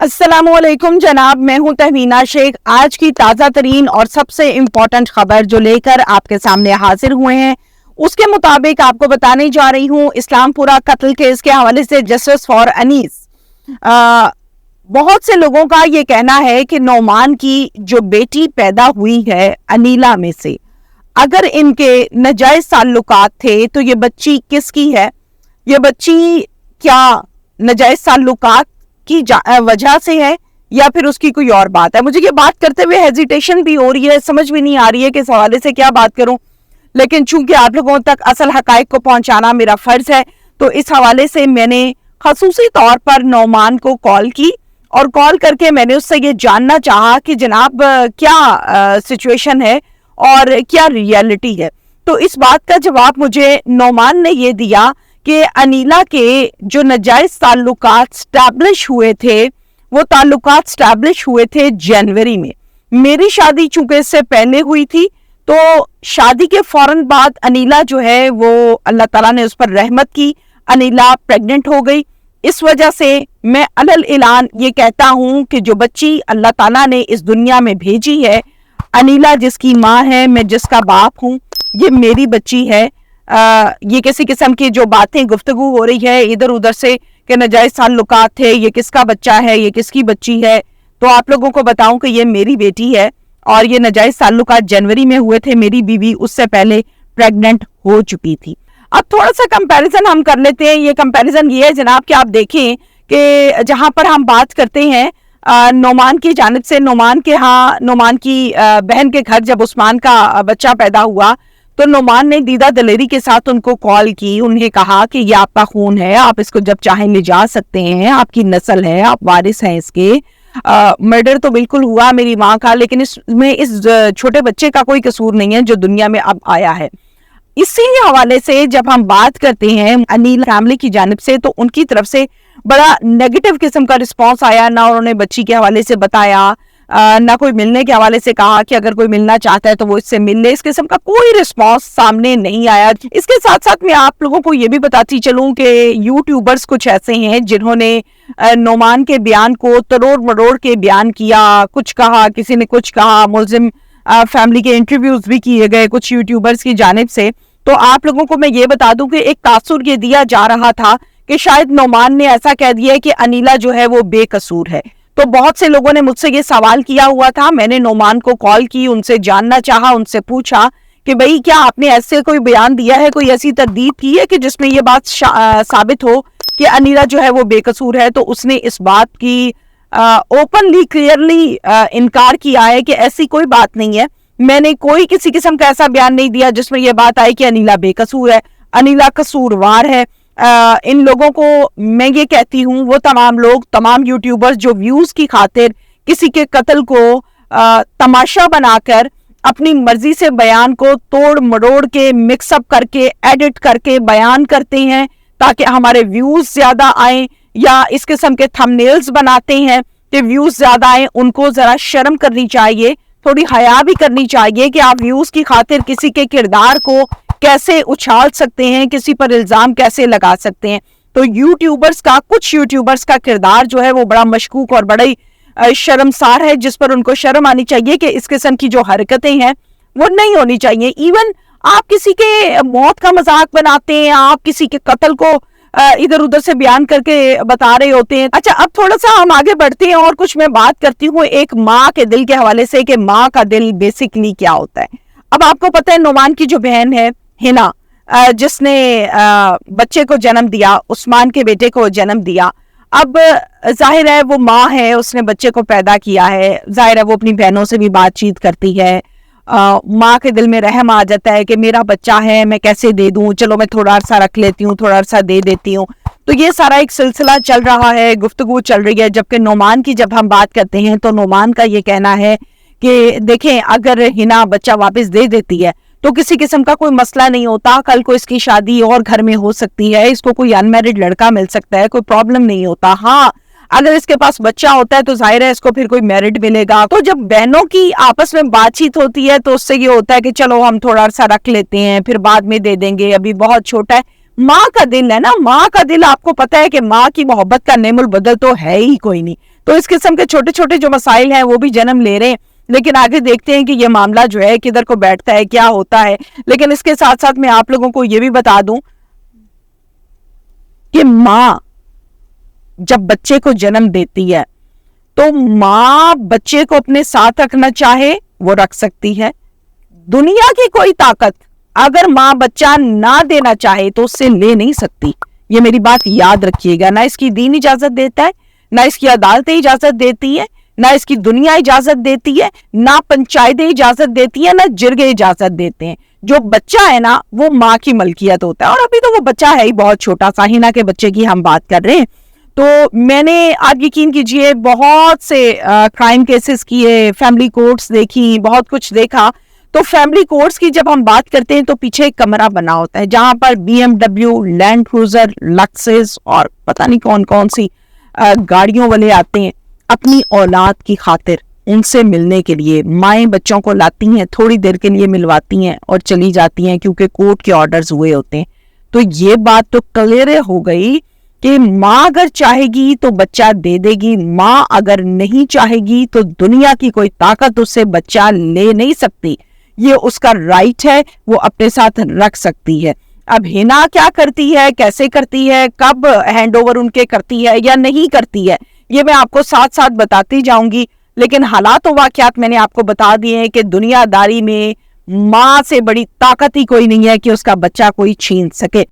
अस्सलामुअलैकुम जनाब, मैं हूं तहमीना शेख। आज की ताज़ा तरीन और सबसे इम्पोर्टेंट खबर जो लेकर आपके सामने हाजिर हुए हैं, उसके मुताबिक आपको बताने जा रही हूं इस्लामपुरा कत्ल केस के हवाले से जस्टिस फॉर अनीस। बहुत से लोगों का ये कहना है कि नौमान की जो बेटी पैदा हुई है अनीला में से, अगर इनके नाजायज ताल्लुकात थे तो ये बच्ची किसकी है? ये बच्ची क्या नाजायज ताल्लुकात की वजह से है या फिर उसकी कोई और बात है? मुझे ये बात करते हुए हेजिटेशन भी हो रही है, समझ भी नहीं आ रही है कि इस हवाले से क्या बात करूं, लेकिन चूंकि आप लोगों तक असल हकायक को पहुंचाना मेरा फर्ज है, तो इस हवाले से मैंने खसूसी तौर पर नौमान को कॉल की और कॉल करके मैंने उससे ये जानना चाहा कि जनाब क्या सिचुएशन है और क्या रियलिटी है। तो इस बात का जवाब मुझे नौमान ने ये दिया कि अनीला के जो नाजायज ताल्लुकात स्टैब्लिश हुए थे, वो ताल्लुकात स्टैब्लिश हुए थे जनवरी में। मेरी शादी चूंकि इससे पहले हुई थी, तो शादी के फौरन बाद अनीला जो है वो अल्लाह ताला ने उस पर रहमत की, अनीला प्रेग्नेंट हो गई। इस वजह से मैं अलल ऐलान ये कहता हूं कि जो बच्ची अल्लाह ताला ने इस दुनिया में भेजी है, अनीला जिसकी माँ है, मैं जिसका बाप हूं, ये मेरी बच्ची है। ये किसी किस्म की जो बातें गुफ्तगू हो रही है इधर उधर से कि नाजायज ताल्लुकात थे, ये किसका बच्चा है, ये किसकी बच्ची है, तो आप लोगों को बताऊं कि ये मेरी बेटी है और ये नाजायज ताल्लुकात जनवरी में हुए थे। मेरी बीवी उससे पहले प्रेग्नेंट हो चुकी थी। अब थोड़ा सा कंपैरिजन हम कर लेते हैं। ये कंपैरिजन ये है जनाब कि आप देखें कि जहां पर हम बात करते हैं नौमान की जानिब से, नौमान के यहाँ नौमान की बहन के घर जब उस्मान का बच्चा पैदा हुआ तो नौमान ने दीदा दलेरी के साथ उनको कॉल की, उन्हें कहा कि ये आपका खून है, आप इसको जब चाहें ले जा सकते हैं, आपकी नस्ल है, आप वारिस हैं इसके। मर्डर तो बिल्कुल हुआ मेरी माँ का, लेकिन इसमें इस छोटे बच्चे का कोई कसूर नहीं है जो दुनिया में अब आया है। इसी हवाले से जब हम बात करते हैं अनील फैमिली की जानिब से, तो उनकी तरफ से बड़ा नेगेटिव किस्म का रिस्पॉन्स आया। ना उन्होंने बच्ची के हवाले से बताया, ना कोई मिलने के हवाले से कहा कि अगर कोई मिलना चाहता है तो वो इससे मिल ले। इस किस्म का कोई रिस्पांस सामने नहीं आया। इसके साथ साथ मैं आप लोगों को ये भी बताती चलूं कि यूट्यूबर्स कुछ ऐसे हैं जिन्होंने नौमान के बयान को तरोड़ मरोड़ के बयान किया, कुछ कहा, किसी ने कुछ कहा। मुल्जिम फैमिली के इंटरव्यूज भी किए गए कुछ यूट्यूबर्स की जानिब से। तो आप लोगों को मैं ये बता दूं कि एक तासुर ये दिया जा रहा था कि शायद नौमान ने ऐसा कह दिया है कि अनीला जो है वो बेकसूर है। तो बहुत से लोगों ने मुझसे ये सवाल किया हुआ था। मैंने नौमान को कॉल की, उनसे जानना चाहा, उनसे पूछा कि भाई क्या आपने ऐसे कोई बयान दिया है, कोई ऐसी तरदीद की है कि जिसमें ये बात साबित हो कि अनीला जो है वो बेकसूर है? तो उसने इस बात की ओपनली क्लियरली इनकार किया है कि ऐसी कोई बात नहीं है। मैंने कोई किसी किस्म का ऐसा बयान नहीं दिया जिसमें यह बात आई कि अनीला बेकसूर है, अनीला कसूरवार है। इन लोगों को मैं ये कहती हूँ, वो तमाम लोग, तमाम यूट्यूबर्स जो व्यूज की खातिर किसी के कत्ल को तमाशा बनाकर अपनी मर्जी से बयान को तोड़ मरोड़ के मिक्सअप करके एडिट करके बयान करते हैं ताकि हमारे व्यूज ज्यादा आए, या इस किस्म के थंबनेल्स बनाते हैं कि व्यूज ज्यादा आए, उनको जरा शर्म करनी चाहिए, थोड़ी हया भी करनी चाहिए कि आप व्यूज की खातिर किसी के किरदार को कैसे उछाल सकते हैं, किसी पर इल्जाम कैसे लगा सकते हैं। तो यूट्यूबर्स का, कुछ यूट्यूबर्स का किरदार जो है वो बड़ा मशकूक और बड़ा ही शर्मसार है, जिस पर उनको शर्म आनी चाहिए कि इस किस्म की जो हरकतें हैं वो नहीं होनी चाहिए। इवन आप किसी के मौत का मजाक बनाते हैं, आप किसी के कत्ल को इधर उधर से बयान करके बता रहे होते हैं। अच्छा, अब थोड़ा सा हम आगे बढ़ते हैं और कुछ मैं बात करती हूँ एक माँ के दिल के हवाले से कि माँ का दिल बेसिकली क्या होता है। अब आपको पता है नौमान की जो बहन है हिना, जिसने बच्चे को जन्म दिया, उस्मान के बेटे को जन्म दिया। अब जाहिर है वो माँ है, उसने बच्चे को पैदा किया है, जाहिर है वो अपनी बहनों से भी बातचीत करती है। माँ के दिल में रहम आ जाता है कि मेरा बच्चा है, मैं कैसे दे दूं, चलो मैं थोड़ा अरसा रख लेती हूँ, थोड़ा अरसा दे देती हूँ। तो ये सारा एक सिलसिला चल रहा है, गुफ्तगू चल रही है। जबकि नौमान की जब हम बात करते हैं तो नौमान का ये कहना है कि देखें, अगर हिना बच्चा वापस दे देती है तो किसी किस्म का कोई मसला नहीं होता, कल को इसकी शादी और घर में हो सकती है, इसको कोई अनमैरिड लड़का मिल सकता है, कोई प्रॉब्लम नहीं होता। हाँ, अगर इसके पास बच्चा होता है तो जाहिर है इसको फिर कोई मेरिट मिलेगा। तो जब बहनों की आपस में बातचीत होती है तो उससे ये होता है कि चलो हम थोड़ा सा रख लेते हैं, फिर बाद में दे देंगे, अभी बहुत छोटा है। माँ का दिल है ना, माँ का दिल, आपको पता है कि माँ की मोहब्बत का नेमुल बदल तो है ही कोई नहीं। تو اس قسم کے چھوٹے چھوٹے جو مسائل ہیں وہ بھی جنم لے رہے ہیں، لیکن آگے دیکھتے ہیں کہ یہ معاملہ جو ہے کدھر کو بیٹھتا ہے، کیا ہوتا ہے۔ لیکن اس کے ساتھ ساتھ میں آپ لوگوں کو یہ بھی بتا دوں کہ ماں جب بچے کو جنم دیتی ہے تو ماں بچے کو اپنے ساتھ رکھنا چاہے وہ رکھ سکتی ہے۔ دنیا کی کوئی طاقت اگر ماں بچہ نہ دینا چاہے تو اس سے لے نہیں سکتی، یہ میری بات یاد رکھیے گا۔ نہ اس کی دین اجازت دیتا ہے، نہ اس کی عدالتیں اجازت دیتی ہے، نہ اس کی دنیا اجازت دیتی ہے، نہ پنچایتیں اجازت دیتی ہیں، نہ جرگے اجازت دیتے ہیں۔ جو بچہ ہے نا وہ ماں کی ملکیت ہوتا ہے، اور ابھی تو وہ بچہ ہے ہی بہت چھوٹا سا، ہینا کے بچے کی ہم بات کر رہے ہیں۔ تو میں نے آپ یقین کیجئے بہت سے کرائم کیسز کیے، فیملی کورٹس دیکھی، بہت کچھ دیکھا۔ تو فیملی کورٹس کی جب ہم بات کرتے ہیں تو پیچھے ایک کمرہ بنا ہوتا ہے جہاں پر BMW، لینڈ کروزر، لکسس اور پتہ نہیں کون کون سی گاڑیوں والے آتے ہیں اپنی اولاد کی خاطر ان سے ملنے کے لیے۔ مائیں بچوں کو لاتی ہیں، تھوڑی دیر کے لیے ملواتی ہیں اور چلی جاتی ہیں کیونکہ کورٹ کے آرڈرز ہوئے ہوتے ہیں۔ تو یہ بات تو کلیئر ہو گئی کہ ماں اگر چاہے گی تو بچہ دے دے گی، ماں اگر نہیں چاہے گی تو دنیا کی کوئی طاقت اس سے بچہ لے نہیں سکتی۔ یہ اس کا رائٹ ہے، وہ اپنے ساتھ رکھ سکتی ہے۔ اب ہنا کیا کرتی ہے، کیسے کرتی ہے، کب ہینڈ اوور ان کے کرتی ہے یا نہیں کرتی ہے، یہ میں آپ کو ساتھ ساتھ بتاتی جاؤں گی۔ لیکن حالات و واقعات میں نے آپ کو بتا دیے ہیں کہ دنیا داری میں ماں سے بڑی طاقت ہی کوئی نہیں ہے کہ اس کا بچہ کوئی چھین سکے۔